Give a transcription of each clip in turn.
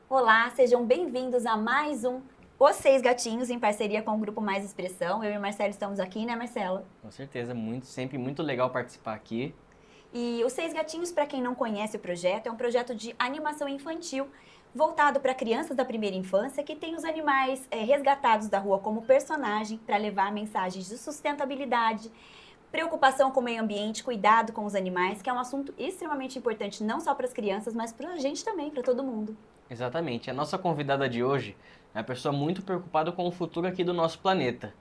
Olá, sejam bem-vindos a mais um Os Seis Gatinhos, em parceria com o Grupo Mais Expressão. Eu e o Marcelo estamos aqui, né, Marcelo? Com certeza, sempre muito legal participar aqui. E Os Seis Gatinhos, para quem não conhece o projeto, é um projeto de animação infantil voltado para crianças da primeira infância que tem os animais resgatados da rua como personagem para levar mensagens de sustentabilidade, preocupação com o meio ambiente, cuidado com os animais, que é um assunto extremamente importante não só para as crianças, mas para a gente também, para todo mundo. Exatamente. A nossa convidada de hoje é uma pessoa muito preocupada com o futuro aqui do nosso planeta.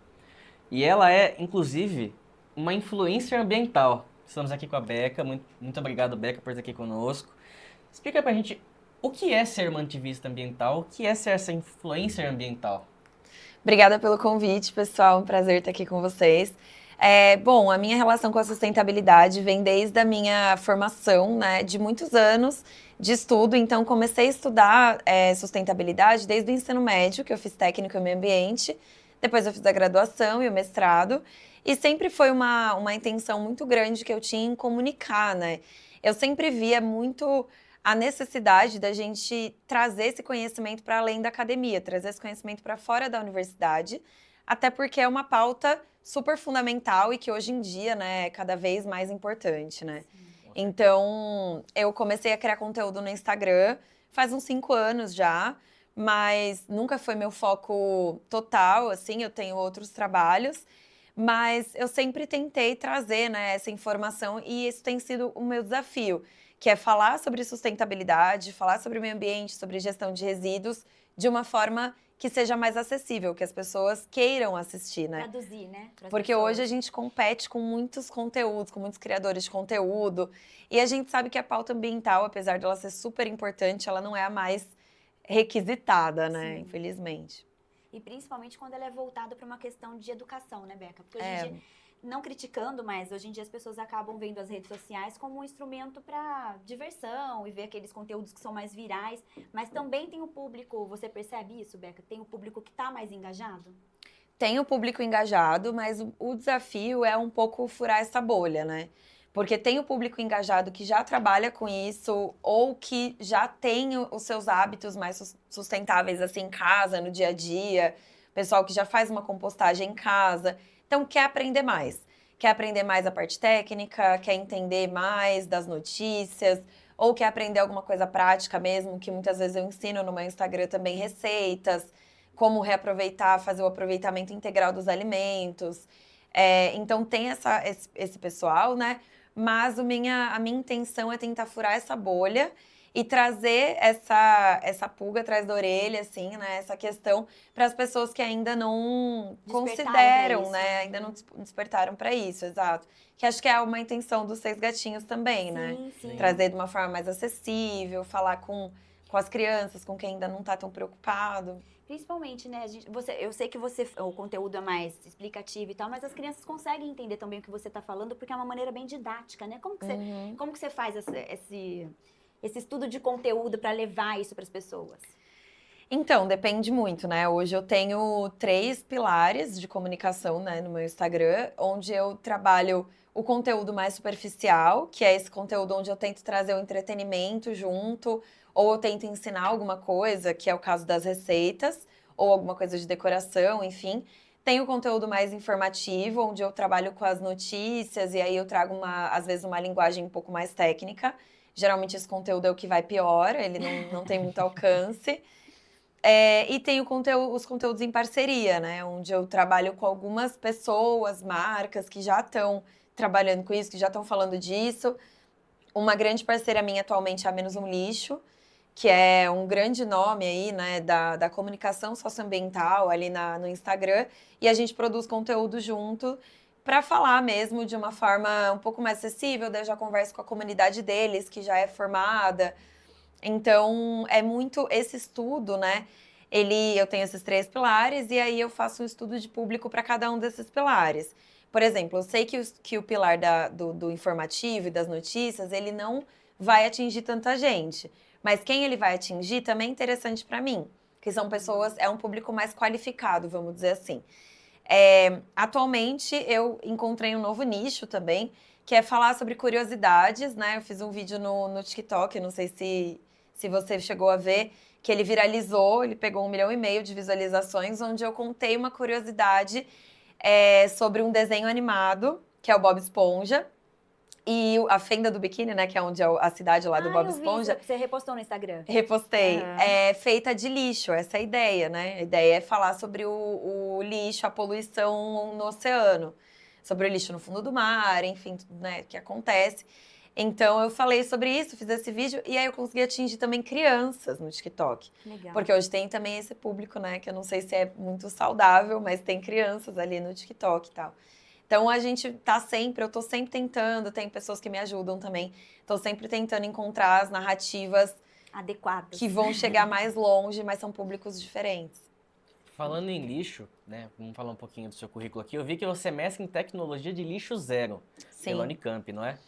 E ela é, inclusive, uma influencer ambiental. Estamos aqui com a Beca. Muito obrigado, Beca, por estar aqui conosco. Explica pra gente o que é ser uma ativista ambiental, o que é ser essa influencer ambiental. Obrigada pelo convite, pessoal. Um prazer estar aqui com vocês. Bom, a minha relação com a sustentabilidade vem desde a minha formação, né, de muitos anos de estudo. Então, comecei a estudar sustentabilidade desde o ensino médio, que eu fiz técnico em meio ambiente. Depois eu fiz a graduação e o mestrado. E sempre foi uma intenção muito grande que eu tinha em comunicar, né? Eu sempre via muito a necessidade da gente trazer esse conhecimento para além da academia, trazer esse conhecimento para fora da universidade, até porque é uma pauta super fundamental e que hoje em dia, né, é cada vez mais importante, né? Então, eu comecei a criar conteúdo no Instagram faz uns 5 anos já, mas nunca foi meu foco total, assim, eu tenho outros trabalhos, mas eu sempre tentei trazer, né, essa informação e isso tem sido o meu desafio, que é falar sobre sustentabilidade, falar sobre o meio ambiente, sobre gestão de resíduos, de uma forma que seja mais acessível, que as pessoas queiram assistir, né? Traduzir, né, para as Porque pessoas. hoje a gente compete com muitos conteúdos, com muitos criadores de conteúdo, e a gente sabe que a pauta ambiental, apesar de ela ser super importante, ela não é a mais requisitada, né? Sim. Infelizmente. E principalmente quando ela é voltada para uma questão de educação, né, Beca? Porque hoje em É. dia, não criticando, mas hoje em dia as pessoas acabam vendo as redes sociais como um instrumento para diversão e ver aqueles conteúdos que são mais virais. Mas também tem o público, você percebe isso, Beca? Tem o público que está mais engajado? Tem o público engajado, mas o desafio é um pouco furar essa bolha, né? Porque tem o público engajado que já trabalha com isso ou que já tem os seus hábitos mais sustentáveis assim em casa, no dia a dia, pessoal que já faz uma compostagem em casa, então quer aprender mais. Quer aprender mais a parte técnica, quer entender mais das notícias, ou quer aprender alguma coisa prática mesmo, que muitas vezes eu ensino no meu Instagram também receitas, como reaproveitar, fazer o aproveitamento integral dos alimentos. Então tem esse pessoal, né? Mas a minha intenção é tentar furar essa bolha e trazer essa pulga atrás da orelha, assim, né? Essa questão para as pessoas que ainda não Despertaram pra consideram, isso. né? Ainda não despertaram para isso, exato. Que acho que é uma intenção dos Seis Gatinhos também, né? Sim, sim. Trazer de uma forma mais acessível, falar com as crianças, com quem ainda não está tão preocupado. Principalmente, né? Eu sei que o conteúdo é mais explicativo e tal, mas as crianças conseguem entender também o que você está falando, porque é uma maneira bem didática, né? Como que você faz esse estudo de conteúdo para levar isso para as pessoas? Então, depende muito, né? Hoje eu tenho 3 pilares de comunicação, né, no meu Instagram, onde eu trabalho o conteúdo mais superficial, que é esse conteúdo onde eu tento trazer o entretenimento junto, ou eu tento ensinar alguma coisa, que é o caso das receitas, ou alguma coisa de decoração, enfim. Tem o conteúdo mais informativo, onde eu trabalho com as notícias, e aí eu trago às vezes, uma linguagem um pouco mais técnica. Geralmente esse conteúdo é o que vai pior, ele não tem muito alcance. E tem os conteúdos em parceria, né? Onde eu trabalho com algumas pessoas, marcas que já estão trabalhando com isso, que já estão falando disso. Uma grande parceira minha atualmente é a Menos um Lixo, que é um grande nome aí, né, da comunicação socioambiental ali no Instagram. E a gente produz conteúdo junto para falar mesmo de uma forma um pouco mais acessível. Daí eu já converso com a comunidade deles, que já é formada. Então, é muito esse estudo, né? Eu tenho esses 3 pilares e aí eu faço um estudo de público para cada um desses pilares. Por exemplo, eu sei que o pilar do informativo e das notícias, ele não vai atingir tanta gente. Mas quem ele vai atingir também é interessante para mim, que são pessoas, é um público mais qualificado, vamos dizer assim. Atualmente, eu encontrei um novo nicho também, que é falar sobre curiosidades, né? Eu fiz um vídeo no TikTok, não sei se você chegou a ver, que ele viralizou, ele pegou 1,5 milhão de visualizações, onde eu contei uma curiosidade sobre um desenho animado, que é o Bob Esponja, e a Fenda do Biquíni, né, que é onde é a cidade lá do Bob Esponja. Vi, você repostou no Instagram. Repostei. É feita de lixo, essa é a ideia, né? A ideia é falar sobre o lixo, a poluição no oceano, sobre o lixo no fundo do mar, enfim, tudo, né, que acontece. Então, eu falei sobre isso, fiz esse vídeo, e aí eu consegui atingir também crianças no TikTok. Legal. Porque hoje tem também esse público, né, que eu não sei se é muito saudável, mas tem crianças ali no TikTok e tal. Então, eu tô sempre tentando, tem pessoas que me ajudam também, tô sempre tentando encontrar as narrativas adequadas que vão chegar mais longe, mas são públicos diferentes. Falando em lixo, né, vamos falar um pouquinho do seu currículo aqui, eu vi que você é mestre em tecnologia de lixo zero, pela Unicamp, não é?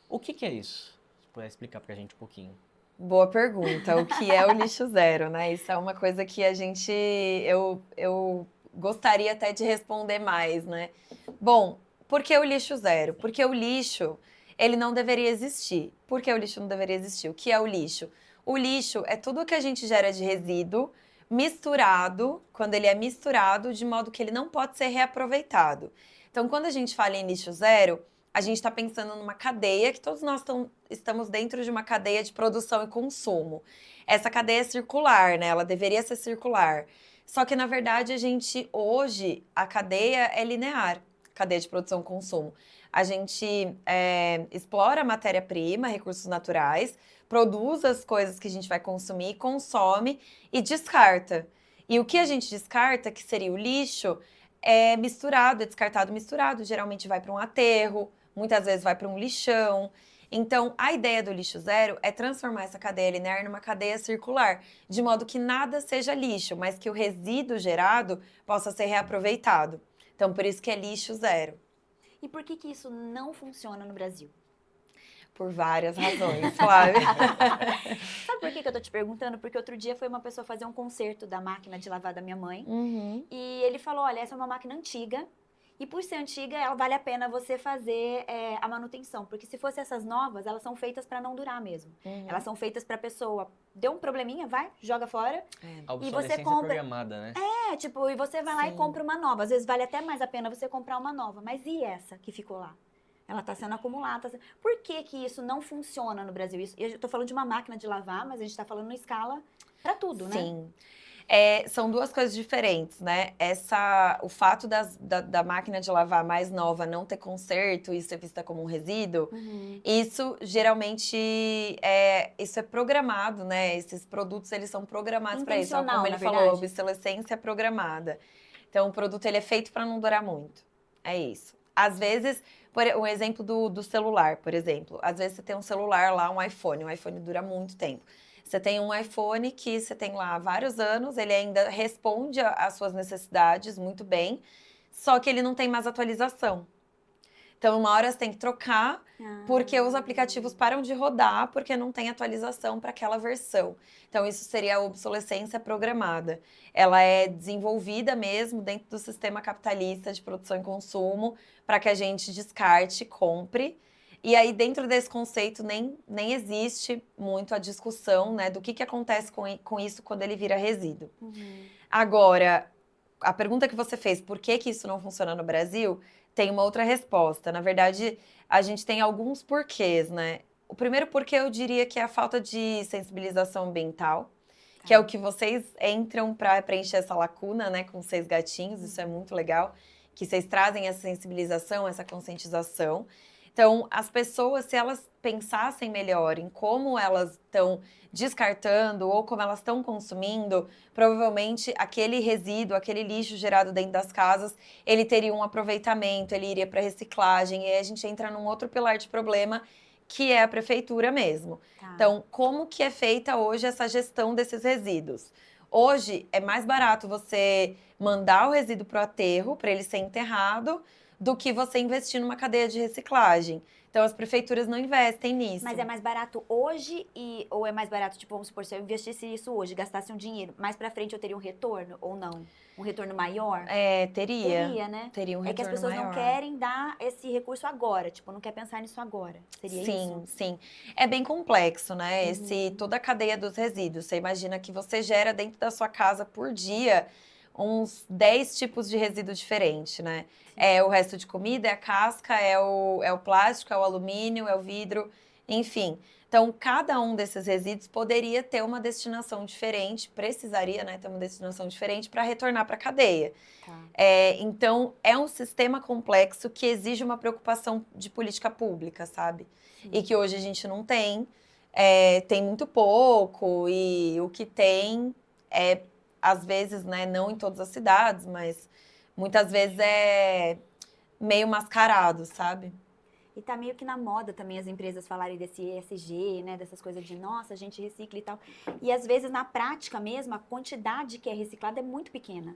O que é isso? Você puder explicar pra gente um pouquinho. Boa pergunta, o que é o lixo zero, né? Isso é uma coisa que eu gostaria até de responder mais, né? Bom, por que o lixo zero? Porque o lixo, ele não deveria existir. Por que o lixo não deveria existir? O que é o lixo? O lixo é tudo que a gente gera de resíduo misturado, quando ele é misturado, de modo que ele não pode ser reaproveitado. Então, quando a gente fala em lixo zero, a gente está pensando numa cadeia, que todos nós estamos dentro de uma cadeia de produção e consumo. Essa cadeia é circular, né? Ela deveria ser circular. Só que, na verdade, hoje, a cadeia é linear, cadeia de produção e consumo. A gente explora matéria-prima, recursos naturais, produz as coisas que a gente vai consumir, consome e descarta. E o que a gente descarta, que seria o lixo, é misturado, é descartado misturado. Geralmente vai para um aterro, muitas vezes vai para um lixão. Então, a ideia do lixo zero é transformar essa cadeia linear numa cadeia circular, de modo que nada seja lixo, mas que o resíduo gerado possa ser reaproveitado. Então, por isso que é lixo zero. E por que isso não funciona no Brasil? Por várias razões, Flávia. Sabe por que eu tô te perguntando? Porque outro dia foi uma pessoa fazer um conserto da máquina de lavar da minha mãe. E ele falou, olha, essa é uma máquina antiga. E por ser antiga, ela vale a pena você fazer a manutenção. Porque se fosse essas novas, elas são feitas para não durar mesmo. Elas são feitas pra pessoa, deu um probleminha, vai, joga fora. A obsolescência programada, né? E você vai lá e compra uma nova. Às vezes vale até mais a pena você comprar uma nova. Mas e essa que ficou lá? Ela está sendo acumulada. Por que isso não funciona no Brasil? Eu estou falando de uma máquina de lavar, mas a gente está falando em escala para tudo, né? Sim. São duas coisas diferentes, né? O fato da máquina de lavar mais nova não ter conserto e ser vista como um resíduo, isso geralmente isso é programado, né? Esses produtos, eles são programados para isso. Como ele falou, obsolescência programada. Então, o produto ele é feito para não durar muito. É isso. Às vezes, um exemplo do celular, por exemplo. Às vezes você tem um celular lá, um iPhone dura muito tempo. Você tem um iPhone que você tem lá há vários anos, ele ainda responde às suas necessidades muito bem, só que ele não tem mais atualização. Então, uma hora você tem que trocar, porque os aplicativos param de rodar, porque não tem atualização para aquela versão. Então, isso seria a obsolescência programada. Ela é desenvolvida mesmo dentro do sistema capitalista de produção e consumo, para que a gente descarte, compre. E aí, dentro desse conceito, nem existe muito a discussão, né, do que acontece com isso quando ele vira resíduo. Agora, a pergunta que você fez, por que isso não funciona no Brasil, tem uma outra resposta. Na verdade, a gente tem alguns porquês, né? O primeiro porquê eu diria que é a falta de sensibilização ambiental, que é o que vocês entram para preencher essa lacuna, né, com 6 gatinhos, isso é muito legal, que vocês trazem essa sensibilização, essa conscientização. Então, as pessoas, se elas pensassem melhor em como elas estão descartando ou como elas estão consumindo, provavelmente aquele resíduo, aquele lixo gerado dentro das casas, ele teria um aproveitamento, ele iria para reciclagem, e aí a gente entra num outro pilar de problema, que é a prefeitura mesmo. Então, como que é feita hoje essa gestão desses resíduos? Hoje, é mais barato você mandar o resíduo para o aterro, para ele ser enterrado, do que você investir numa cadeia de reciclagem. Então, as prefeituras não investem nisso. Mas é mais barato hoje ou é mais barato, tipo, vamos supor, se eu investisse isso hoje, gastasse um dinheiro, mais pra frente eu teria um retorno ou não? Um retorno maior? Teria. Teria, né? Teria um retorno É que as pessoas maior. não querem dar esse recurso agora, tipo, não quer pensar nisso agora. Seria Sim, isso? sim. É bem complexo, né? Toda a cadeia dos resíduos. Você imagina que você gera dentro da sua casa por dia uns 10 tipos de resíduo diferente, né? É o resto de comida, é a casca, é o plástico, é o alumínio, é o vidro, enfim. Então, cada um desses resíduos poderia ter uma destinação diferente, precisaria, né, ter uma destinação diferente para retornar para a cadeia. Tá. Então, é um sistema complexo que exige uma preocupação de política pública, sabe? Sim. E que hoje a gente não tem. Tem muito pouco, e o que tem é, às vezes, né, não em todas as cidades, mas muitas vezes é meio mascarado, sabe? E tá meio que na moda também as empresas falarem desse ESG, né? Dessas coisas de, nossa, a gente recicla e tal. E às vezes, na prática mesmo, a quantidade que é reciclada é muito pequena.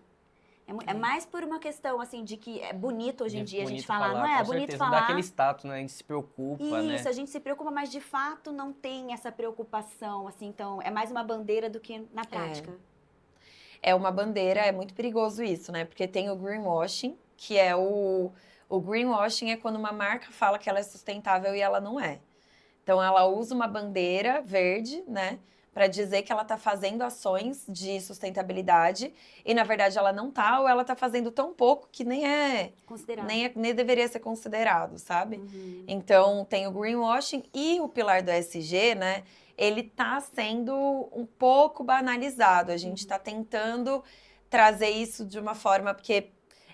É mais por uma questão, assim, de que é bonito hoje em dia a gente falar, não é? É com bonito certeza, falar. dá aquele status, né? A gente se preocupa, né? Isso, a gente se preocupa, mas de fato não tem essa preocupação, assim. Então, é mais uma bandeira do que na prática. É uma bandeira, é muito perigoso isso, né? Porque tem o greenwashing, que é o greenwashing é quando uma marca fala que ela é sustentável e ela não é. Então, ela usa uma bandeira verde, né? Para dizer que ela está fazendo ações de sustentabilidade e, na verdade, ela não tá, ou ela está fazendo tão pouco que Considerado. nem deveria ser considerado, sabe? Uhum. Então, tem o greenwashing e o pilar do ESG, né? Ele está sendo um pouco banalizado. A gente está tentando trazer isso de uma forma, porque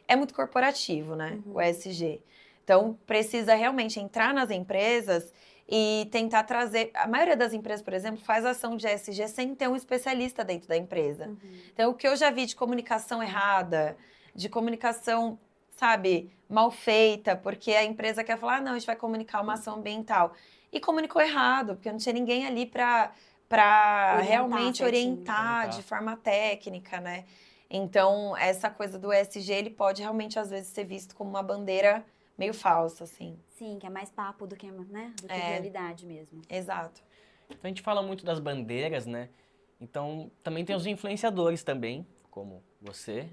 é muito corporativo, né? O ESG. Então, precisa realmente entrar nas empresas e tentar trazer. A maioria das empresas, por exemplo, faz ação de ESG sem ter um especialista dentro da empresa. Então, o que eu já vi de comunicação errada, de comunicação, sabe, mal feita, porque a empresa quer falar, não, a gente vai comunicar uma ação ambiental. E comunicou errado, porque não tinha ninguém ali para realmente orientar de forma técnica, né? Então, essa coisa do ESG, ele pode realmente, às vezes, ser visto como uma bandeira meio falsa, assim. Sim, que é mais papo do que, né, do que realidade mesmo. Exato. Então a gente fala muito das bandeiras, né? Então também tem os influenciadores também, como você.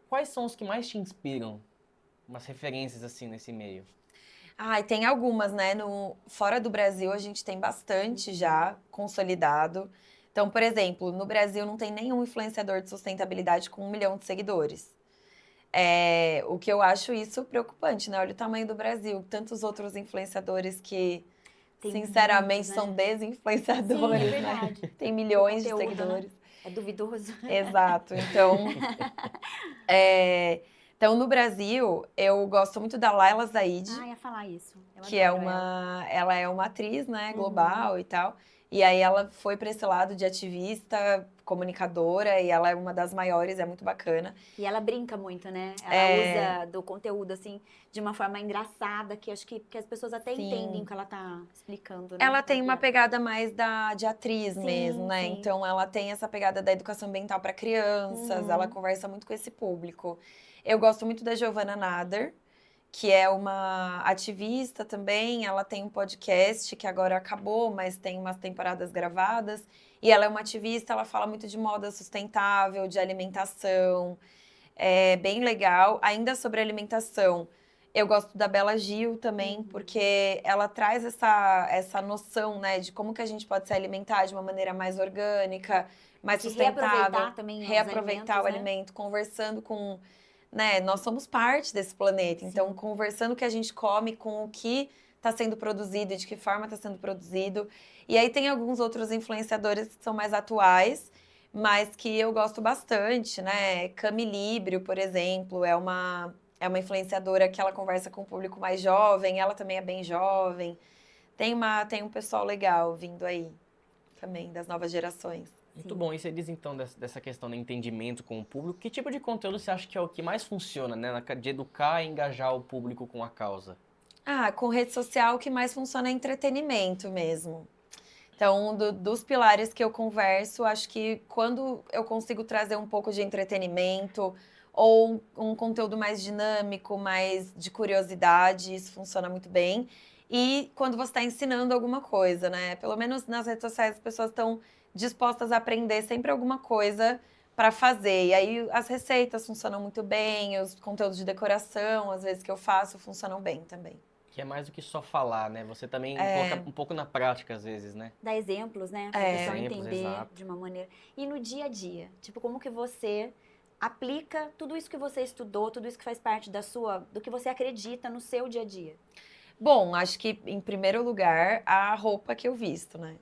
Quais são os que mais te inspiram? Umas referências assim nesse meio. E tem algumas, né? Fora do Brasil, a gente tem bastante já consolidado. Então, por exemplo, no Brasil não tem nenhum influenciador de sustentabilidade com 1 milhão de seguidores. O que eu acho isso preocupante, né? Olha o tamanho do Brasil. Tantos outros influenciadores que, sinceramente, muitos, né? são desinfluenciadores, Sim, é né? verdade. Tem milhões de Conteúdo, seguidores. né? É duvidoso. Exato. Então, no Brasil, eu gosto muito da Laila Zaid, Ia falar isso. Eu que adoro ela. ela é uma atriz, né, global e tal. E aí ela foi para esse lado de ativista, comunicadora, e ela é uma das maiores, é muito bacana. E ela brinca muito, né? Ela usa do conteúdo, assim, de uma forma engraçada, que acho que as pessoas até entendem o que ela tá explicando, né? Ela tem uma pegada mais de atriz mesmo, né? Sim. Então ela tem essa pegada da educação ambiental para crianças, ela conversa muito com esse público. Eu gosto muito da Giovanna Nader, que é uma ativista também. Ela tem um podcast que agora acabou, mas tem umas temporadas gravadas. E ela é uma ativista, ela fala muito de moda sustentável, de alimentação. É bem legal. Ainda sobre alimentação, eu gosto da Bela Gil também, porque ela traz essa noção, né, de como que a gente pode se alimentar de uma maneira mais orgânica, mais sustentável. Reaproveitar também reaproveitar o alimento, conversando com... Né, nós somos parte desse planeta, então conversando o que a gente come com o que está sendo produzido e de que forma está sendo produzido. E aí tem alguns outros influenciadores que são mais atuais, mas que eu gosto bastante, né? Cami Librio, por exemplo, é uma influenciadora que ela conversa com o público mais jovem, ela também é bem jovem. Tem um pessoal legal vindo aí também, das novas gerações. Muito bom. E você diz então dessa questão do entendimento com o público. Que tipo de conteúdo você acha que é o que mais funciona, né? De educar e engajar o público com a causa? Com rede social o que mais funciona é entretenimento mesmo. Então, dos pilares que eu converso, acho que quando eu consigo trazer um pouco de entretenimento, ou um conteúdo mais dinâmico, mais de curiosidade, isso funciona muito bem. E quando você está ensinando alguma coisa, né? Pelo menos nas redes sociais as pessoas estão dispostas a aprender sempre alguma coisa para fazer. E aí as receitas funcionam muito bem, os conteúdos de decoração, às vezes que eu faço, funcionam bem também. Que é mais do que só falar, né? Você também coloca um pouco na prática, às vezes, né? Dar exemplos, né? Pra pessoa Exemplos, entender exato. de uma maneira. E no dia a dia, tipo, como que você aplica tudo isso que você estudou, tudo isso que faz parte do que você acredita no seu dia a dia? Bom, acho que em primeiro lugar, a roupa que eu visto, né?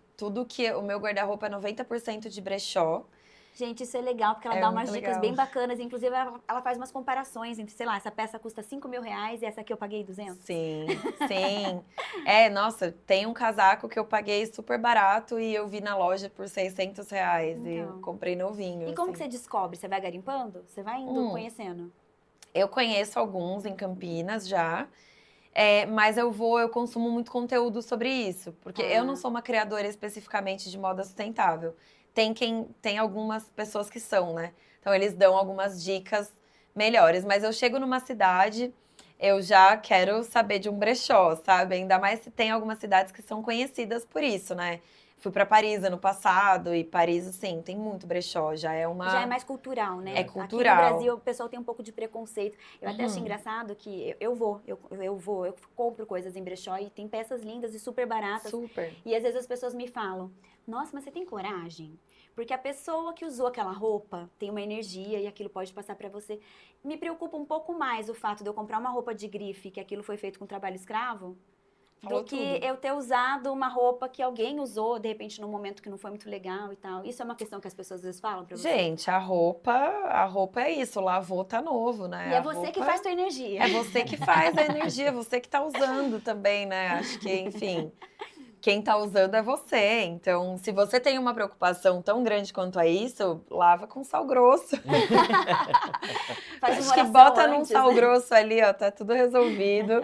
O meu guarda-roupa é 90% de brechó. Gente, isso é legal, porque ela É dá muito umas dicas legal. bem bacanas. Inclusive, ela faz umas comparações entre, sei lá, essa peça custa R$ 5.000 e essa aqui eu paguei 200. Sim, sim. Nossa, tem um casaco que eu paguei super barato e eu vi na loja por R$ 600 e eu Então. comprei novinho. E como assim. que você descobre? Você vai garimpando? Você vai indo conhecendo? Eu conheço alguns em Campinas já, mas eu consumo muito conteúdo sobre isso, porque eu não sou uma criadora especificamente de moda sustentável. Tem algumas pessoas que são, né? Então eles dão algumas dicas melhores, mas eu chego numa cidade, eu já quero saber de um brechó, sabe? Ainda mais se tem algumas cidades que são conhecidas por isso, né? Fui para Paris ano passado e Paris, assim, tem muito brechó, já é Mais cultural, né? É Aqui no cultural. Brasil, o pessoal tem um pouco de preconceito. Eu até acho engraçado que eu compro coisas em brechó e tem peças lindas e super baratas. Super. E às vezes as pessoas me falam, nossa, mas você tem coragem? Porque a pessoa que usou aquela roupa tem uma energia e aquilo pode passar pra você. Me preocupa um pouco mais o fato de eu comprar uma roupa de grife, que aquilo foi feito com trabalho escravo, Falou do que tudo. eu ter usado uma roupa que alguém usou, de repente, num momento que não foi muito legal e tal. Isso é uma questão que as pessoas às vezes falam pra você. Gente, a roupa é isso, lavou, tá novo, né? E é A você roupa que faz tua energia. É você que faz a energia, você que tá usando também, né? Acho que, enfim, quem tá usando é você. Então, se você tem uma preocupação tão grande quanto a isso, lava com sal grosso. Faz Acho uma que oração bota num antes, sal né? grosso ali, ó, tá tudo resolvido.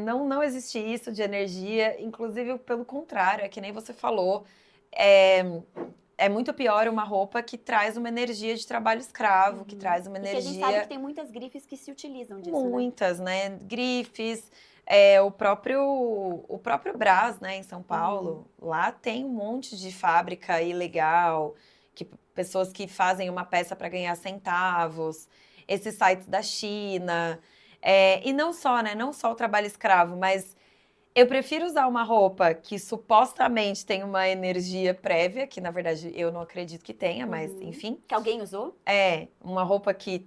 Não existe isso de energia, inclusive pelo contrário, é que nem você falou. É muito pior uma roupa que traz uma energia de trabalho escravo, que traz uma E que a gente sabe energia. que tem muitas grifes que se utilizam disso, né? Muitas, né? Grifes, o próprio Brás, né, em São Paulo, lá tem um monte de fábrica ilegal, pessoas que fazem uma peça para ganhar centavos, esses sites da China, e não só, né? Não só o trabalho escravo, mas eu prefiro usar uma roupa que supostamente tem uma energia prévia, que na verdade eu não acredito que tenha, mas enfim. Que alguém usou? Uma roupa que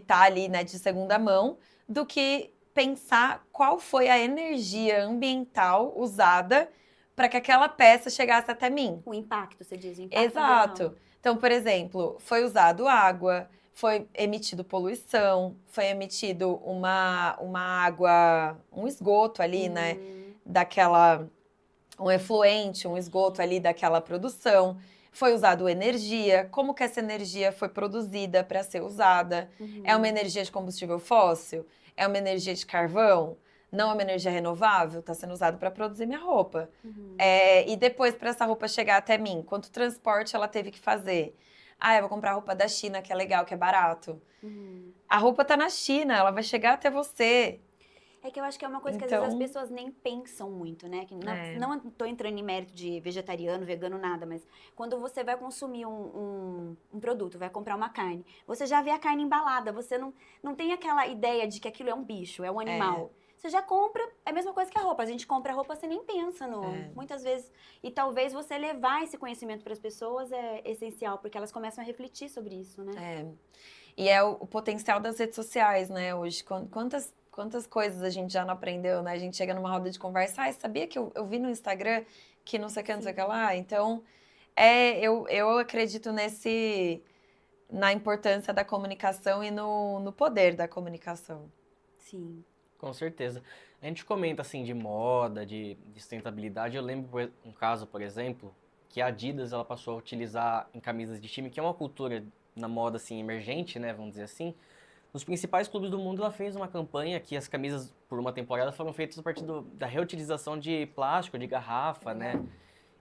tá ali, né, de segunda mão, do que pensar qual foi a energia ambiental usada para que aquela peça chegasse até mim. O impacto, você diz, o impacto Exato. ambiental. Então, por exemplo, foi usado água, foi emitido poluição, foi emitido uma água, um esgoto ali, né, um efluente, um esgoto ali daquela produção. Foi usado energia, como que essa energia foi produzida para ser usada? É uma energia de combustível fóssil? É uma energia de carvão? Não é uma energia renovável? Está sendo usado para produzir minha roupa. E depois, para essa roupa chegar até mim, quanto transporte ela teve que fazer? Eu vou comprar roupa da China, que é legal, que é barato. A roupa está na China, ela vai chegar até você. É que eu acho que é uma coisa que às vezes as pessoas nem pensam muito, né? Que não tô entrando em mérito de vegetariano, vegano, nada, mas quando você vai consumir um produto, vai comprar uma carne, você já vê a carne embalada, você não tem aquela ideia de que aquilo é um bicho, é um animal. Você já compra, é a mesma coisa que a roupa. A gente compra a roupa, você nem pensa muitas vezes. E talvez você levar esse conhecimento para as pessoas é essencial, porque elas começam a refletir sobre isso, né? E é o potencial das redes sociais, né? Hoje, quantas coisas a gente já não aprendeu, né? A gente chega numa roda de conversa, sabia que eu vi no Instagram que não sei o que, não sei o que lá? Então, eu acredito na importância da comunicação e no poder da comunicação. Sim. Com certeza. A gente comenta assim de moda, de sustentabilidade. Eu lembro um caso, por exemplo, que a Adidas ela passou a utilizar em camisas de time, que é uma cultura na moda assim emergente, né, vamos dizer assim. Nos principais clubes do mundo ela fez uma campanha que as camisas por uma temporada foram feitas a partir da reutilização de plástico, de garrafa, né?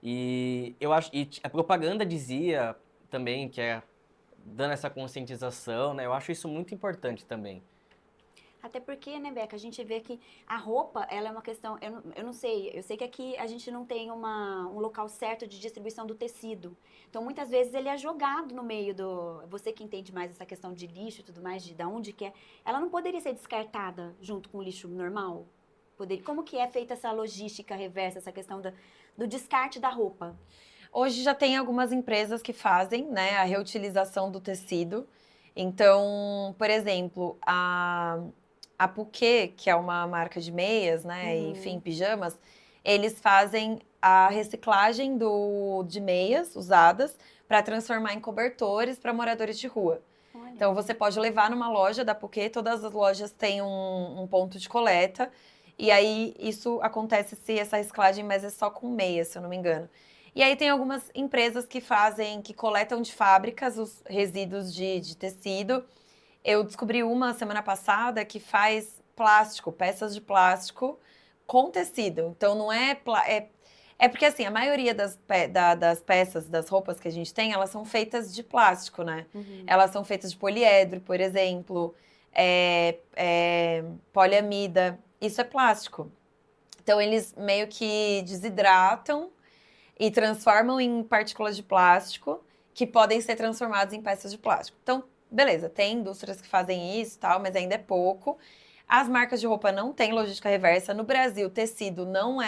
E eu acho a propaganda dizia também que dando essa conscientização, né? Eu acho isso muito importante também. Até porque, né, Beca, a gente vê que a roupa, ela é uma questão, eu não sei, eu sei que aqui a gente não tem um local certo de distribuição do tecido. Então, muitas vezes ele é jogado no meio você que entende mais essa questão de lixo e tudo mais, de onde que é, ela não poderia ser descartada junto com o lixo normal? Como que é feita essa logística reversa, essa questão do descarte da roupa? Hoje já tem algumas empresas que fazem, né, a reutilização do tecido. Então, por exemplo, a Puquê, que é uma marca de meias, né, enfim, pijamas, eles fazem a reciclagem de meias usadas para transformar em cobertores para moradores de rua. Olha. Então, você pode levar numa loja da Puquê, todas as lojas têm um ponto de coleta, e aí isso acontece se essa reciclagem, mas é só com meias, se eu não me engano. E aí tem algumas empresas que coletam de fábricas os resíduos de tecido. Eu descobri uma semana passada que faz plástico, peças de plástico com tecido. Então não é... É porque assim, a maioria das peças, das roupas que a gente tem, elas são feitas de plástico, né? Elas são feitas de poliedro, por exemplo, poliamida. Isso é plástico. Então eles meio que desidratam e transformam em partículas de plástico que podem ser transformadas em peças de plástico. Então, beleza, tem indústrias que fazem isso e tal, mas ainda é pouco. As marcas de roupa não têm logística reversa. No Brasil, tecido não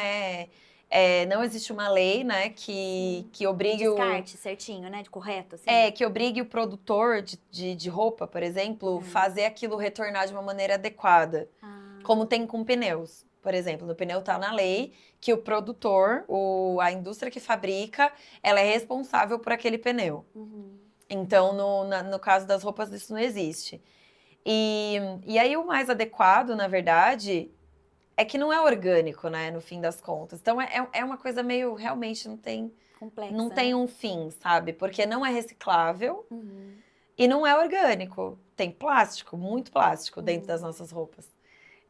não existe uma lei, né, que obrigue Descarte certinho, né, de correto, assim. que obrigue o produtor de roupa, por exemplo, fazer aquilo retornar de uma maneira adequada. Como tem com pneus. Por exemplo, no pneu tá na lei que o produtor, a indústria que fabrica, ela é responsável por aquele pneu. Então, no caso das roupas, isso não existe. E aí, o mais adequado, na verdade, é que não é orgânico, né, no fim das contas. Então, é uma coisa meio, realmente, Complexa, não tem um fim, sabe? Porque não é reciclável Uhum. e não é orgânico. Tem plástico, muito plástico dentro das nossas roupas.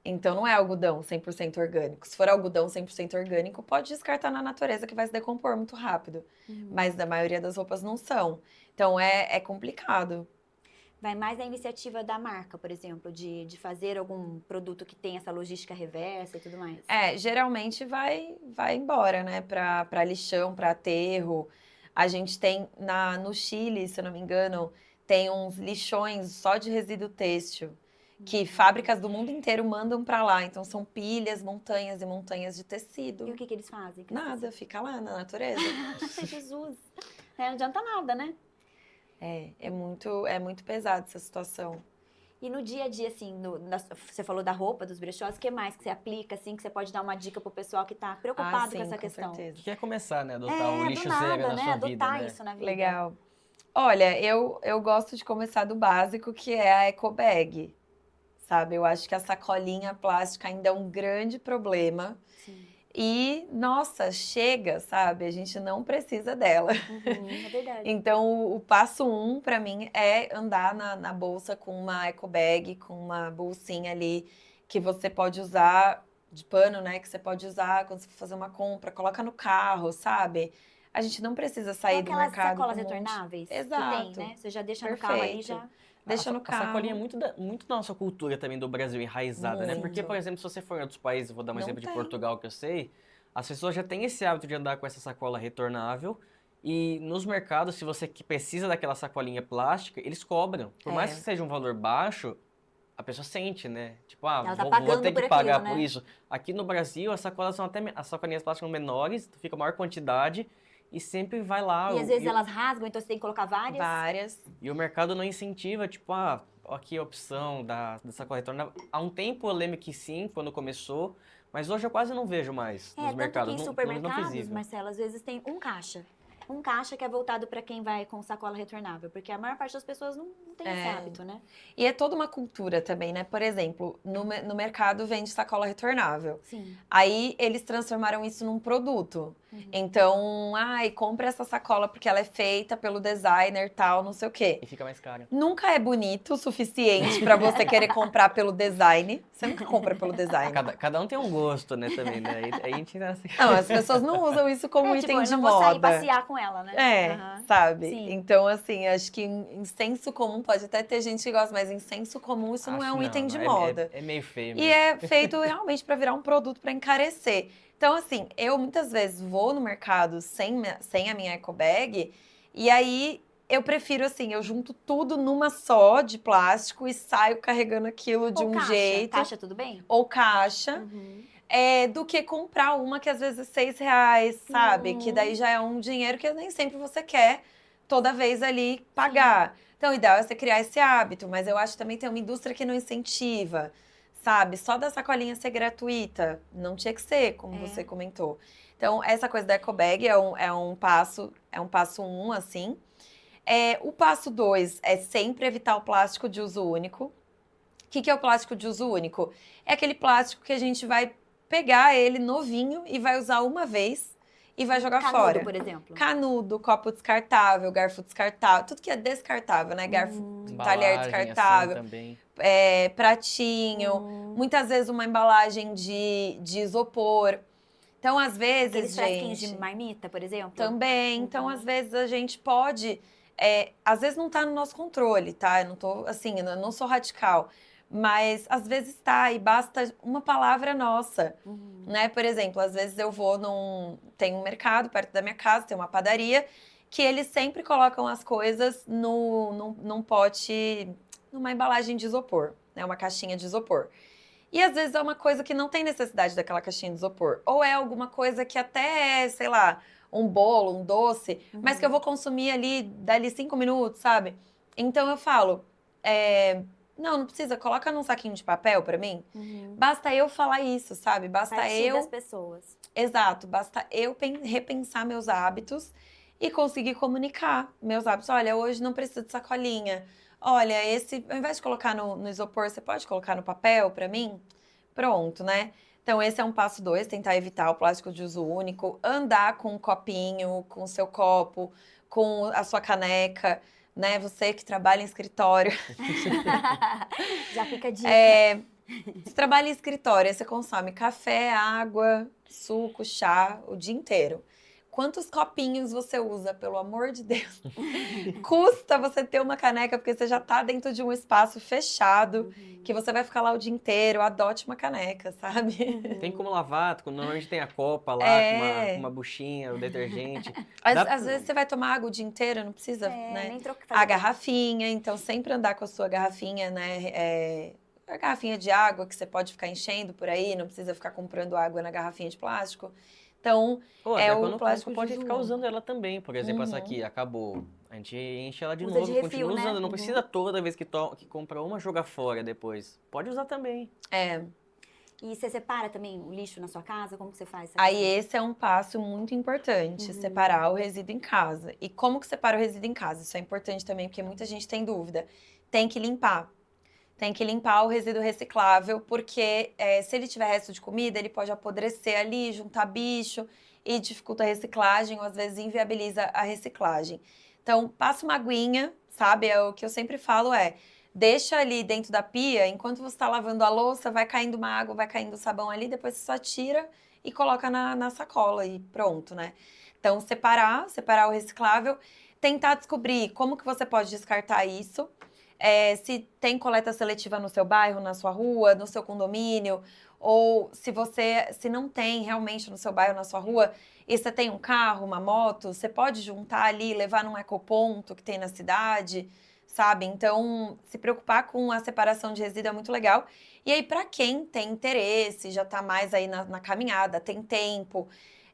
Então, não é algodão 100% orgânico. Se for algodão 100% orgânico, pode descartar na natureza que vai se decompor muito rápido. Mas a maioria das roupas não são. Então, é complicado. Vai mais da iniciativa da marca, por exemplo, de fazer algum produto que tenha essa logística reversa e tudo mais. Geralmente vai embora, né? Pra lixão, pra aterro. A gente tem no Chile, se eu não me engano, tem uns lixões só de resíduo têxtil. Que fábricas do mundo inteiro mandam pra lá. Então, são pilhas, montanhas e montanhas de tecido. E o que eles fazem? Nada, fica lá na natureza. Jesus! Não adianta nada, né? É muito pesado essa situação. E no dia a dia, assim, você falou da roupa, dos brechós, o que mais que você aplica, assim, que você pode dar uma dica pro pessoal que tá preocupado sim, com essa com questão? certeza. Quer começar, né? Adotar o lixo do nada, zero na né? sua Adotar vida, né? isso na vida. Legal. Olha, eu gosto de começar do básico, que é a eco bag, sabe? Eu acho que a sacolinha plástica ainda é um grande problema. Sim. E, nossa, chega, sabe? A gente não precisa dela. É verdade. Então, o passo 1, pra mim, é andar na bolsa com uma eco bag, com uma bolsinha ali, que você pode usar, de pano, né? Que você pode usar quando você for fazer uma compra, coloca no carro, sabe? A gente não precisa sair do Aquelas mercado sacolas com um monte. retornáveis Exato. que tem, né? Você já deixa no carro ali, Perfeito. já... Deixa no A sacolinha é carro. muito da nossa cultura também do Brasil enraizada, né? Muito. Porque, por exemplo, se você for em outros países, vou dar um Não exemplo de tem. Portugal que eu sei, as pessoas já têm esse hábito de andar com essa sacola retornável e nos mercados, se você que precisa daquela sacolinha plástica, eles cobram. Por mais que seja um valor baixo, a pessoa sente, né? Tipo, Ela tá vou pagando ter que por pagar aquilo, por né? isso. Aqui no Brasil, as sacolinhas plásticas são menores, fica maior quantidade e sempre vai lá. E às vezes elas rasgam, então você tem que colocar várias. Várias. E o mercado não incentiva, tipo, aqui a opção da sacola retornável. Há um tempo eu lembro que sim, quando começou, mas hoje eu quase não vejo mais nos Tanto mercados. que em não supermercados, visível. Marcelo, às vezes tem um caixa. Um caixa que é voltado para quem vai com sacola retornável, porque a maior parte das pessoas não tem esse hábito, né? E é toda uma cultura também, né? Por exemplo, no mercado vende sacola retornável. Sim. Aí eles transformaram isso num produto. Então, compra essa sacola porque ela é feita pelo designer tal, não sei o quê. E fica mais caro. Nunca é bonito o suficiente pra você querer comprar pelo design. Você nunca compra pelo design. Cada um tem um gosto, né, também, né? Aí a gente... Não, as pessoas não usam isso como item eu de não vou sair moda. passear com ela, né? Aham. Sabe? Sim. Então, assim, acho que em senso comum, pode até ter gente que gosta, mas em senso comum isso não é um item de moda. É meio feio E mesmo. é feito realmente para virar um produto para encarecer. Então, assim, eu muitas vezes vou no mercado sem a minha eco bag, e aí eu prefiro, assim, eu junto tudo numa só de plástico e saio carregando aquilo de Ou um caixa. jeito. Caixa, tudo bem? Ou caixa. Do que comprar uma que às vezes é R$6, sabe? Que daí já é um dinheiro que nem sempre você quer toda vez ali pagar. Então, o ideal é você criar esse hábito, mas eu acho que também tem uma indústria que não incentiva, sabe? Só da sacolinha ser gratuita, não tinha que ser, como você comentou. Então, essa coisa da eco bag é um passo um, assim. O passo 2 é sempre evitar o plástico de uso único. O que é o plástico de uso único? É aquele plástico que a gente vai pegar ele novinho e vai usar uma vez e vai jogar Canudo, fora. por exemplo. Canudo, copo descartável, garfo descartável, tudo que é descartável, né? Garfo, talher Embalagem, descartável, assim, também. pratinho, muitas vezes uma embalagem de isopor. Então, às vezes, Aqueles frasquinhos gente... de marmita, por exemplo. Também. Então, às vezes, a gente pode... às vezes não tá no nosso controle, tá? Eu não tô, assim, eu não sou radical. Mas, às vezes tá, e basta uma palavra nossa, né? Por exemplo, às vezes eu vou tem um mercado perto da minha casa, tem uma padaria, que eles sempre colocam as coisas num pote, numa embalagem de isopor, né? Uma caixinha de isopor. E às vezes é uma coisa que não tem necessidade daquela caixinha de isopor. Ou é alguma coisa que até é, sei lá, um bolo, um doce, mas que eu vou consumir ali, dali 5 minutos, sabe? Então eu falo, não precisa, coloca num saquinho de papel pra mim. Basta eu falar isso, sabe? Basta Partir das pessoas. Exato, basta eu repensar meus hábitos e conseguir comunicar meus hábitos. Olha, hoje não precisa de sacolinha. Olha, ao invés de colocar no isopor, você pode colocar no papel pra mim? Pronto, né? Então, esse é um passo 2, tentar evitar o plástico de uso único, andar com um copinho, com o seu copo, com a sua caneca, né? Você que trabalha em escritório. Já fica a dica. Você trabalha em escritório, aí você consome café, água, suco, chá o dia inteiro. Quantos copinhos você usa, pelo amor de Deus? Custa você ter uma caneca, porque você já tá dentro de um espaço fechado, que você vai ficar lá o dia inteiro. Adote uma caneca, sabe? Tem como lavar, normalmente tem a copa lá, com uma buchinha, o detergente. Às vezes você vai tomar água o dia inteiro, não precisa, né? Nem trocar. A garrafinha, então sempre andar com a sua garrafinha, né? A garrafinha de água que você pode ficar enchendo por aí, não precisa ficar comprando água na garrafinha de plástico. Então, até o quando plástico pode de ficar uso. usando ela também. Por exemplo, essa aqui acabou. A gente enche ela de Usa novo, de refil, continua né? usando. Não precisa toda vez que compra uma, jogar fora depois. Pode usar também. E você separa também o lixo na sua casa? Como que você faz? Aí esse é um passo muito importante, separar o resíduo em casa. E como que separa o resíduo em casa? Isso é importante também, porque muita gente tem dúvida. Tem que limpar. Tem que limpar o resíduo reciclável, porque se ele tiver resto de comida, ele pode apodrecer ali, juntar bicho e dificulta a reciclagem, ou às vezes inviabiliza a reciclagem. Então, passa uma aguinha, sabe? O que eu sempre falo deixa ali dentro da pia, enquanto você está lavando a louça, vai caindo uma água, vai caindo sabão ali, depois você só tira e coloca na sacola e pronto, né? Então, separar o reciclável, tentar descobrir como que você pode descartar isso, se tem coleta seletiva no seu bairro, na sua rua, no seu condomínio, ou se não tem realmente no seu bairro, na sua rua, e você tem um carro, uma moto, você pode juntar ali, levar num ecoponto que tem na cidade, sabe? Então, se preocupar com a separação de resíduo é muito legal. E aí, para quem tem interesse, já tá mais aí na caminhada, tem tempo,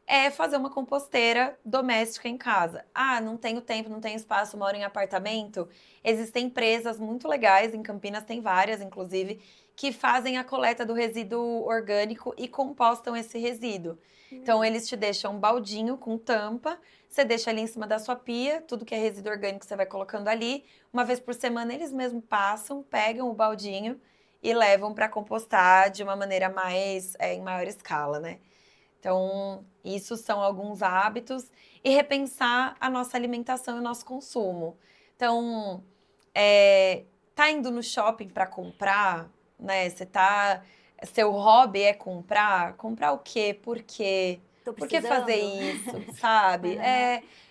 é fazer uma composteira doméstica em casa. Ah, não tenho tempo, não tenho espaço, moro em apartamento. Existem empresas muito legais, em Campinas tem várias, inclusive, que fazem a coleta do resíduo orgânico e compostam esse resíduo. Então, eles te deixam um baldinho com tampa, você deixa ali em cima da sua pia, tudo que é resíduo orgânico você vai colocando ali. Uma vez por semana, eles mesmos passam, pegam o baldinho e levam para compostar de uma maneira mais, em maior escala, né? Então, isso são alguns hábitos e repensar a nossa alimentação e o nosso consumo. Então, tá indo no shopping para comprar, né? Seu hobby é comprar? Comprar o quê? Por quê? Tô Por que precisando. fazer isso, sabe?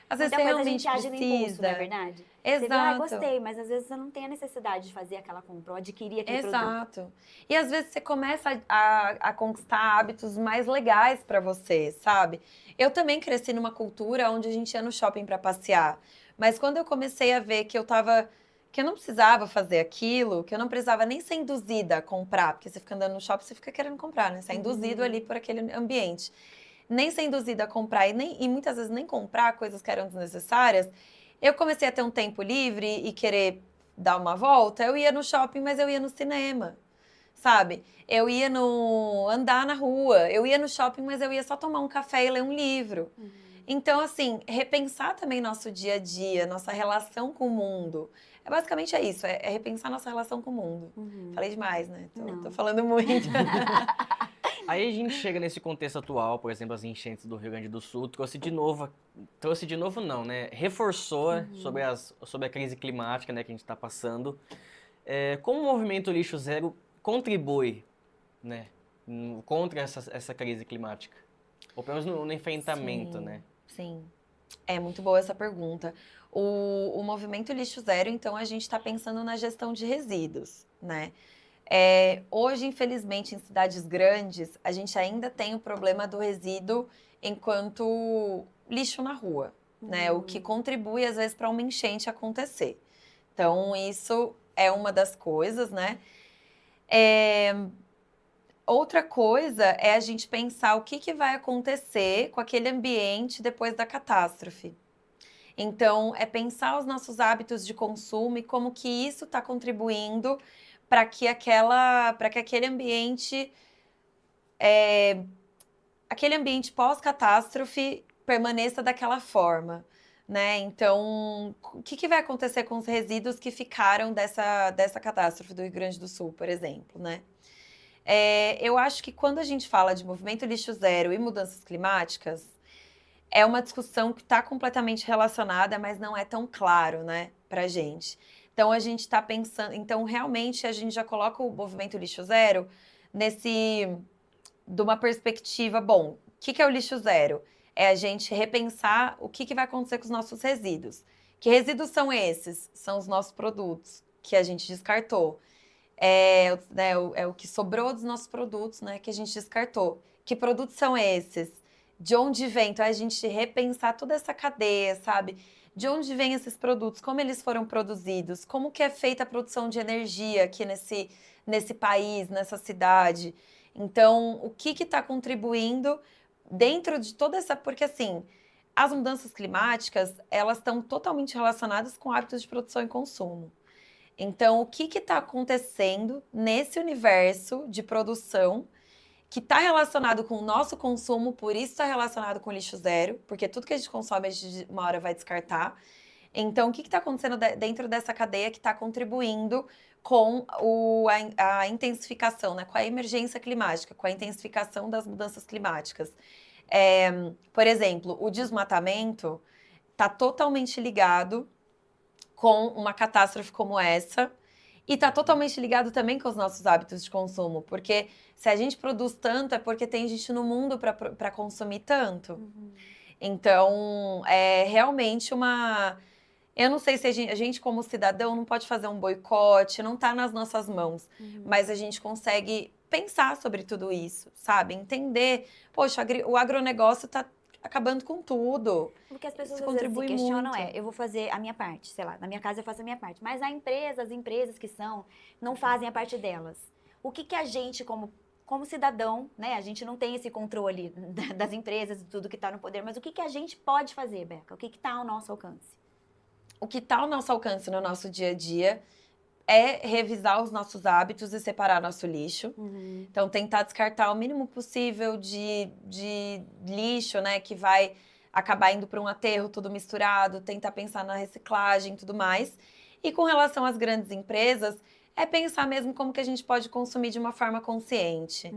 Às vezes Muita você coisa a gente realmente age no impulso, precisa. não é verdade? Você vê, Exato. gostei, mas às vezes você não tem a necessidade de fazer aquela compra ou adquirir aquele produto. Exato. E às vezes você começa a conquistar hábitos mais legais pra você, sabe? Eu também cresci numa cultura onde a gente ia no shopping pra passear. Mas quando eu comecei a ver que que eu não precisava fazer aquilo, que eu não precisava nem ser induzida a comprar, porque você fica andando no shopping, você fica querendo comprar, né? Você é induzido ali por aquele ambiente. Nem ser induzida a comprar e muitas vezes nem comprar coisas que eram desnecessárias, eu comecei a ter um tempo livre e querer dar uma volta, eu ia no shopping, mas eu ia no cinema, sabe? Eu ia andar na rua, eu ia no shopping, mas eu ia só tomar um café e ler um livro. Então, assim, repensar também nosso dia a dia, nossa relação com o mundo. Basicamente é isso, é repensar nossa relação com o mundo. Falei demais, né? Tô falando muito. Aí a gente chega nesse contexto atual, por exemplo, as enchentes do Rio Grande do Sul, trouxe de novo não, né? Reforçou sobre a crise climática, né, que a gente está passando. Como o movimento Lixo Zero contribui, né, contra essa crise climática? Ou pelo menos no enfrentamento, Sim, né? sim. É muito boa essa pergunta. O movimento Lixo Zero, então, a gente está pensando na gestão de resíduos, né? Hoje, infelizmente, em cidades grandes, a gente ainda tem o problema do resíduo enquanto lixo na rua, né? O que contribui, às vezes, para uma enchente acontecer. Então, isso é uma das coisas, né? Outra coisa é a gente pensar o que vai acontecer com aquele ambiente depois da catástrofe. Então, é pensar os nossos hábitos de consumo e como que isso está contribuindo para que aquele ambiente pós-catástrofe permaneça daquela forma, né? Então, o que vai acontecer com os resíduos que ficaram dessa catástrofe do Rio Grande do Sul, por exemplo, né? Eu acho que quando a gente fala de movimento lixo zero e mudanças climáticas, é uma discussão que está completamente relacionada, mas não é tão claro, né, pra gente. Então, a gente está pensando... Então, realmente, a gente já coloca o movimento lixo zero de uma perspectiva, bom, o que é o lixo zero? É a gente repensar o que vai acontecer com os nossos resíduos. Que resíduos são esses? São os nossos produtos que a gente descartou. É o que sobrou dos nossos produtos, né, que a gente descartou. Que produtos são esses? De onde vem? Então, a gente repensar toda essa cadeia, sabe? De onde vêm esses produtos? Como eles foram produzidos? Como que é feita a produção de energia aqui nesse país, nessa cidade? Então, o que está contribuindo dentro de toda essa... Porque, assim, as mudanças climáticas, elas estão totalmente relacionadas com hábitos de produção e consumo. Então, o que está acontecendo nesse universo de produção que está relacionado com o nosso consumo, por isso está relacionado com o lixo zero, porque tudo que a gente consome, a gente uma hora vai descartar. Então, o que está acontecendo dentro dessa cadeia que está contribuindo com a intensificação, né, com a emergência climática, com a intensificação das mudanças climáticas? Por exemplo, o desmatamento está totalmente ligado com uma catástrofe como essa, e está totalmente ligado também com os nossos hábitos de consumo, porque se a gente produz tanto é porque tem gente no mundo para consumir tanto. Então, é realmente uma... Eu não sei se a gente como cidadão não pode fazer um boicote, não está nas nossas mãos, mas a gente consegue pensar sobre tudo isso, sabe? Entender, poxa, o agronegócio está acabando com tudo. Porque as pessoas Isso às vezes se contribui questionam, muito. eu vou fazer a minha parte, sei lá, na minha casa eu faço a minha parte, mas as empresas que não fazem a parte delas. O que a gente, como como cidadão, né? A gente não tem esse controle das empresas e tudo que está no poder, mas o que a gente pode fazer, Beca? O que está ao nosso alcance? O que está ao nosso alcance no nosso dia a dia é revisar os nossos hábitos e separar nosso lixo. Então, tentar descartar o mínimo possível de lixo, né? Que vai acabar indo para um aterro tudo misturado, tentar pensar na reciclagem e tudo mais. E com relação às grandes empresas, é pensar mesmo como que a gente pode consumir de uma forma consciente.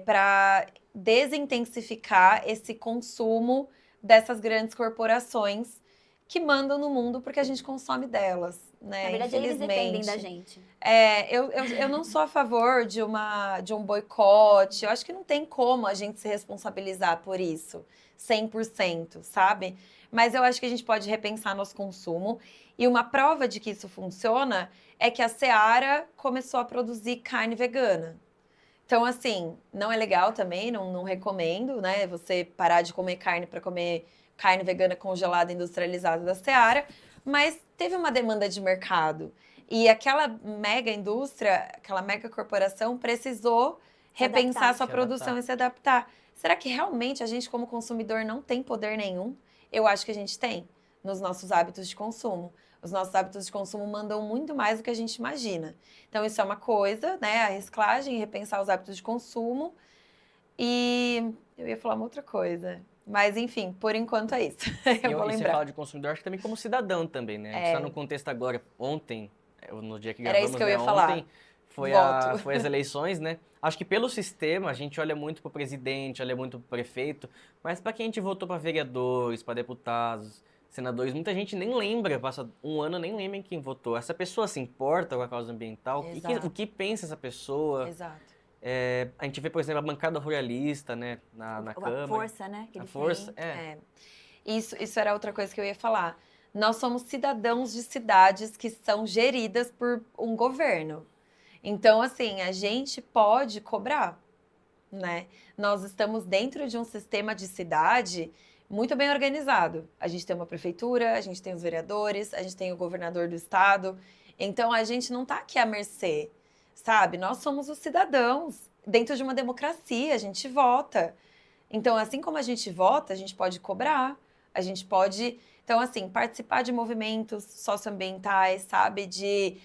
Para desintensificar esse consumo dessas grandes corporações que mandam no mundo porque a gente consome delas, né? Na verdade, eles dependem da gente. Eu não sou a favor de um boicote. Eu acho que não tem como a gente se responsabilizar por isso, 100%, sabe? Mas eu acho que a gente pode repensar nosso consumo. E uma prova de que isso funciona é que a Seara começou a produzir carne vegana. Então, assim, não é legal também, não recomendo, né? Você parar de comer carne para comer carne vegana congelada industrializada da Seara, mas teve uma demanda de mercado. E aquela mega indústria, aquela mega corporação precisou repensar sua produção e se adaptar. Será que realmente a gente, como consumidor, não tem poder nenhum? Eu acho que a gente tem nos nossos hábitos de consumo. Os nossos hábitos de consumo mandam muito mais do que a gente imagina. Então, isso é uma coisa, né? A reciclagem, repensar os hábitos de consumo. E eu ia falar uma outra coisa. Mas, enfim, por enquanto é isso. Eu vou E você lembrar. fala de consumidor, acho que também como cidadão também, né? A gente está no contexto agora, ontem, no dia que Era gravamos, isso que eu né, ia falar. ontem, foi Voto. foi as eleições, né? Acho que pelo sistema, a gente olha muito pro presidente, olha muito pro prefeito, mas para quem a gente votou para vereadores, para deputados, senadores, muita gente nem lembra, passa um ano, nem lembra em quem votou. Essa pessoa se importa com a causa ambiental? Exato. O que pensa essa pessoa? Exato. A gente vê, por exemplo, a bancada ruralista, né, na Câmara. A força, né? Que A eles força, têm. Isso era outra coisa que eu ia falar. Nós somos cidadãos de cidades que são geridas por um governo. Então, assim, a gente pode cobrar, né? Nós estamos dentro de um sistema de cidade muito bem organizado. A gente tem uma prefeitura, a gente tem os vereadores, a gente tem o governador do estado. Então, a gente não está aqui à mercê, sabe? Nós somos os cidadãos. Dentro de uma democracia, a gente vota. Então, assim como a gente vota, a gente pode cobrar, a gente pode... Então, assim, participar de movimentos socioambientais, sabe? De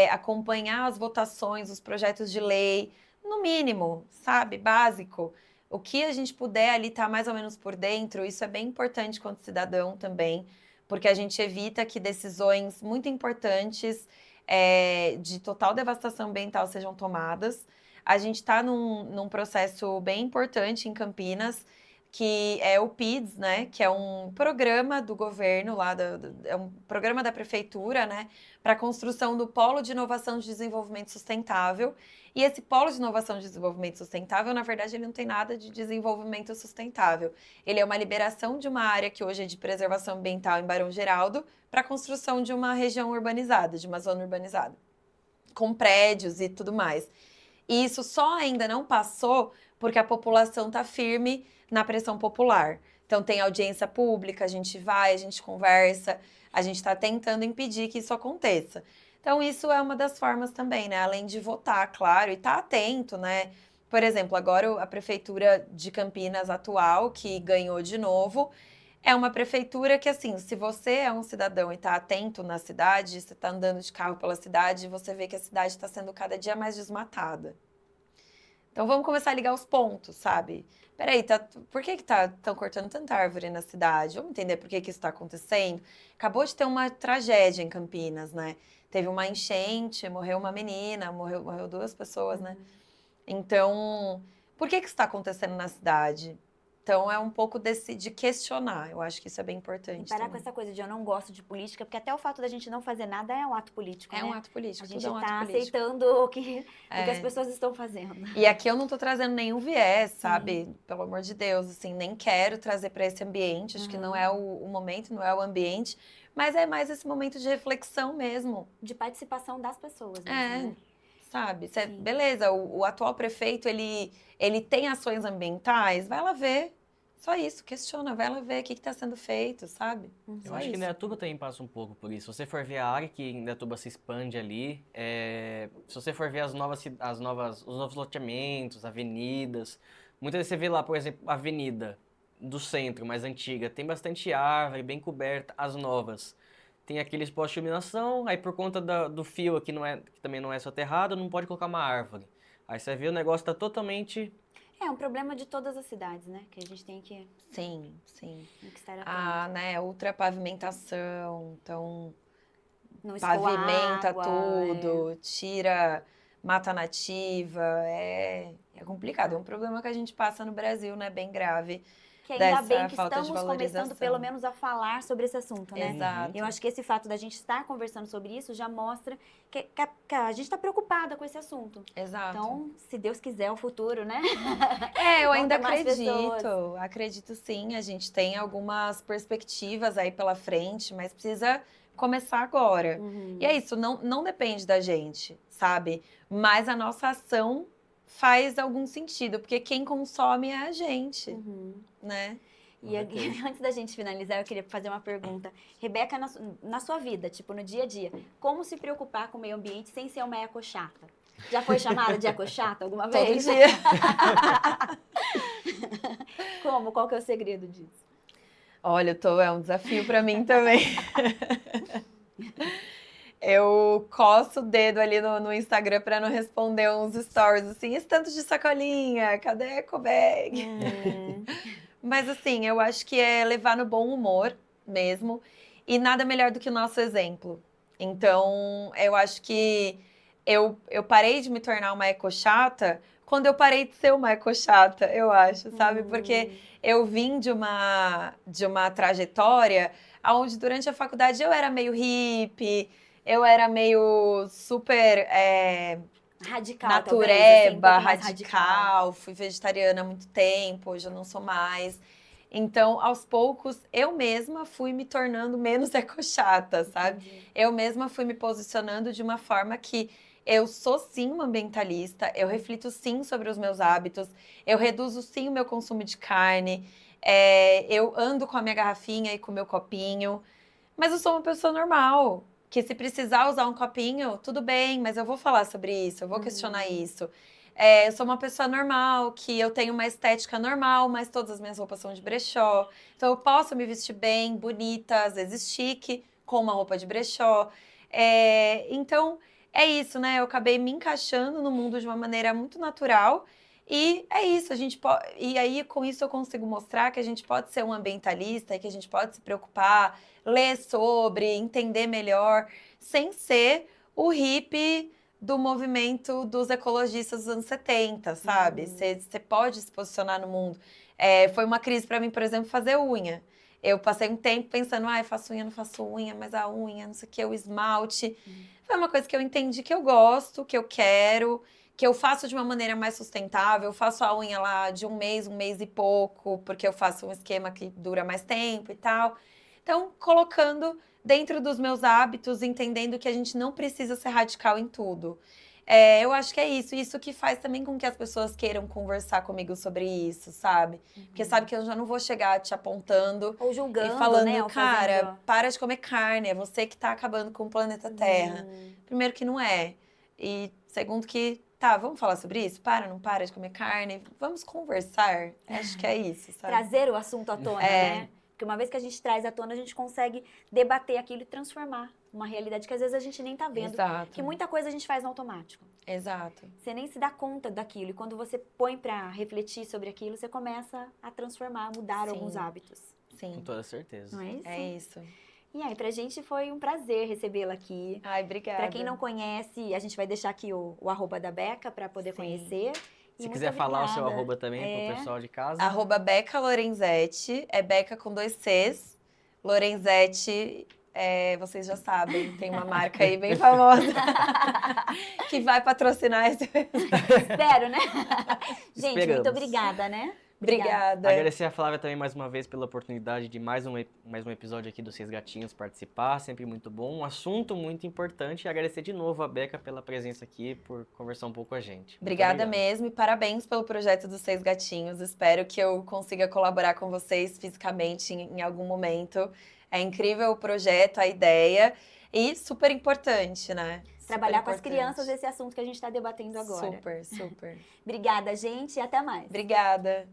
acompanhar as votações, os projetos de lei, no mínimo, sabe? Básico. O que a gente puder ali estar mais ou menos por dentro, isso é bem importante quanto cidadão também, porque a gente evita que decisões muito importantes de total devastação ambiental sejam tomadas. A gente está num processo bem importante em Campinas, que é o PIDS, né? Que é um programa do governo lá, é um programa da prefeitura, né? Para a construção do Polo de Inovação de Desenvolvimento Sustentável. E esse Polo de Inovação de Desenvolvimento Sustentável, na verdade, ele não tem nada de desenvolvimento sustentável. Ele é uma liberação de uma área que hoje é de preservação ambiental em Barão Geraldo para a construção de uma região urbanizada, de uma zona urbanizada, com prédios e tudo mais. E isso só ainda não passou porque a população está firme na pressão popular. Então tem audiência pública, a gente vai, a gente conversa, a gente está tentando impedir que isso aconteça. Então isso é uma das formas também, né? Além de votar, claro, e estar atento, né? Por exemplo, agora a prefeitura de Campinas atual, que ganhou de novo, é uma prefeitura que, assim, se você é um cidadão e está atento na cidade, você está andando de carro pela cidade, você vê que a cidade está sendo cada dia mais desmatada. Então vamos começar a ligar os pontos, sabe? Peraí, por que estão cortando tanta árvore na cidade? Vamos entender por que isso está acontecendo? Acabou de ter uma tragédia em Campinas, né? Teve uma enchente, morreu uma menina, morreu 2 pessoas, né? Então, por que isso está acontecendo na cidade? Então, é um pouco de questionar. Eu acho que isso é bem importante. E parar com essa coisa de eu não gosto de política, porque até o fato da gente não fazer nada é um ato político, É né? um ato político, A gente tudo é um tá ato político. aceitando o que as pessoas estão fazendo. E aqui eu não tô trazendo nenhum viés, sabe? Pelo amor de Deus, assim, nem quero trazer para esse ambiente. Acho que não é o momento, não é o ambiente. Mas é mais esse momento de reflexão mesmo. De participação das pessoas mesmo, né? Sabe? Beleza, o atual prefeito, ele tem ações ambientais, vai lá ver. Só isso, questiona, vai lá ver o que está sendo feito, sabe? Eu Só acho que isso. Indaiatuba também passa um pouco por isso. Se você for ver a área que Indaiatuba se expande ali, se você for ver os novos loteamentos, avenidas, muitas vezes você vê lá, por exemplo, a avenida do centro, mais antiga, tem bastante árvore, bem coberta, as novas. Tem aqueles postos de iluminação, aí por conta do fio aqui que também não é soterrado, não pode colocar uma árvore. Aí você vê o negócio está totalmente... É um problema de todas as cidades, né? Que a gente tem que Sim. estar atento. Né, ultrapavimentação, então Não escoar pavimenta água, tudo, tira mata nativa, é complicado. É um problema que a gente passa no Brasil, né, bem grave. Que ainda dessa bem que falta de estamos começando valorização. pelo menos a falar sobre esse assunto, né? Exato. Eu acho que esse fato da gente estar conversando sobre isso já mostra que a gente está preocupada com esse assunto. Exato. Então, se Deus quiser, o futuro, né? Eu vão ainda ter mais acredito. Acredito sim. A gente tem algumas perspectivas aí pela frente, mas precisa começar agora. E é isso, não depende da gente, sabe? Mas a nossa ação faz algum sentido, porque quem consome é a gente, né? E antes da gente finalizar, eu queria fazer uma pergunta. Rebeca, na sua vida, tipo, no dia a dia, como se preocupar com o meio ambiente sem ser uma ecochata? Já foi chamada de ecochata alguma Todo vez? dia. Como? Qual que é o segredo disso? Olha, é um desafio para mim também. Eu coço o dedo ali no Instagram para não responder uns stories assim, esse tanto de sacolinha, cadê a ecobag? Mas assim, eu acho que é levar no bom humor mesmo, e nada melhor do que o nosso exemplo. Então, eu acho que eu parei de me tornar uma ecochata quando eu parei de ser uma ecochata, eu acho, sabe? Porque eu vim de uma trajetória onde durante a faculdade eu era meio hippie, eu era meio super Radical, natureba, talvez, assim, um pouco mais radical, fui vegetariana há muito tempo, hoje eu não sou mais. Então, aos poucos, eu mesma fui me tornando menos ecochata, sabe? Entendi. Eu mesma fui me posicionando de uma forma que eu sou sim uma ambientalista, eu reflito sim sobre os meus hábitos, eu reduzo sim o meu consumo de carne, eu ando com a minha garrafinha e com o meu copinho, mas eu sou uma pessoa normal, que se precisar usar um copinho, tudo bem, mas eu vou falar sobre isso, eu vou questionar isso. Eu sou uma pessoa normal, que eu tenho uma estética normal, mas todas as minhas roupas são de brechó. Então eu posso me vestir bem, bonita, às vezes chique, com uma roupa de brechó. Então é isso, né? Eu acabei me encaixando no mundo de uma maneira muito natural. E é isso, e aí com isso eu consigo mostrar que a gente pode ser um ambientalista, que a gente pode se preocupar, ler sobre, entender melhor, sem ser o hippie do movimento dos ecologistas dos anos 70, sabe? Você pode se posicionar no mundo. Foi uma crise para mim, por exemplo, fazer unha. Eu passei um tempo pensando, faço unha, não faço unha, mas a unha, não sei o que, o esmalte. Foi uma coisa que eu entendi que eu gosto, que eu quero, que eu faço de uma maneira mais sustentável. Eu faço a unha lá de um mês e pouco, porque eu faço um esquema que dura mais tempo e tal. Então, colocando dentro dos meus hábitos, entendendo que a gente não precisa ser radical em tudo. Eu acho que é isso que faz também com que as pessoas queiram conversar comigo sobre isso, sabe? Porque sabe que eu já não vou chegar te apontando Ou julgando, e falando, né? Ou cara, fazendo... para de comer carne, é você que tá acabando com o planeta Terra. Primeiro que não é. E segundo que, vamos falar sobre isso? Não para de comer carne, vamos conversar. Acho que é isso, sabe? Trazer o assunto à tona, né? Porque uma vez que a gente traz à tona, a gente consegue debater aquilo e transformar uma realidade que às vezes a gente nem tá vendo. Exato. Que muita coisa a gente faz no automático. Exato. Você nem se dá conta daquilo. E quando você põe pra refletir sobre aquilo, você começa a transformar, mudar alguns hábitos. Sim. Com toda certeza. Não é isso? É isso. E aí, pra gente foi um prazer recebê-la aqui. Ai, obrigada. Pra quem não conhece, a gente vai deixar aqui o @, pra poder conhecer. Se quiser falar o seu @ também pro pessoal de casa. @Beca Lorenzetti, é Beca com 2 Cs. Lorenzetti, vocês já sabem, tem uma marca aí bem famosa que vai patrocinar esse. Espero, né? Gente, Esperamos. muito obrigada, né? Obrigada. Agradecer a Flávia também mais uma vez pela oportunidade de mais um episódio aqui dos Seis Gatinhos participar, sempre muito bom, um assunto muito importante, e agradecer de novo a Beca pela presença aqui, por conversar um pouco com a gente. Muito Obrigada obrigado. mesmo e parabéns pelo projeto dos Seis Gatinhos. Espero que eu consiga colaborar com vocês fisicamente em algum momento. É incrível o projeto, a ideia e super importante, né? Trabalhar Super com as importante. crianças esse assunto que a gente está debatendo agora. Super, super. Obrigada, gente, e até mais. Obrigada.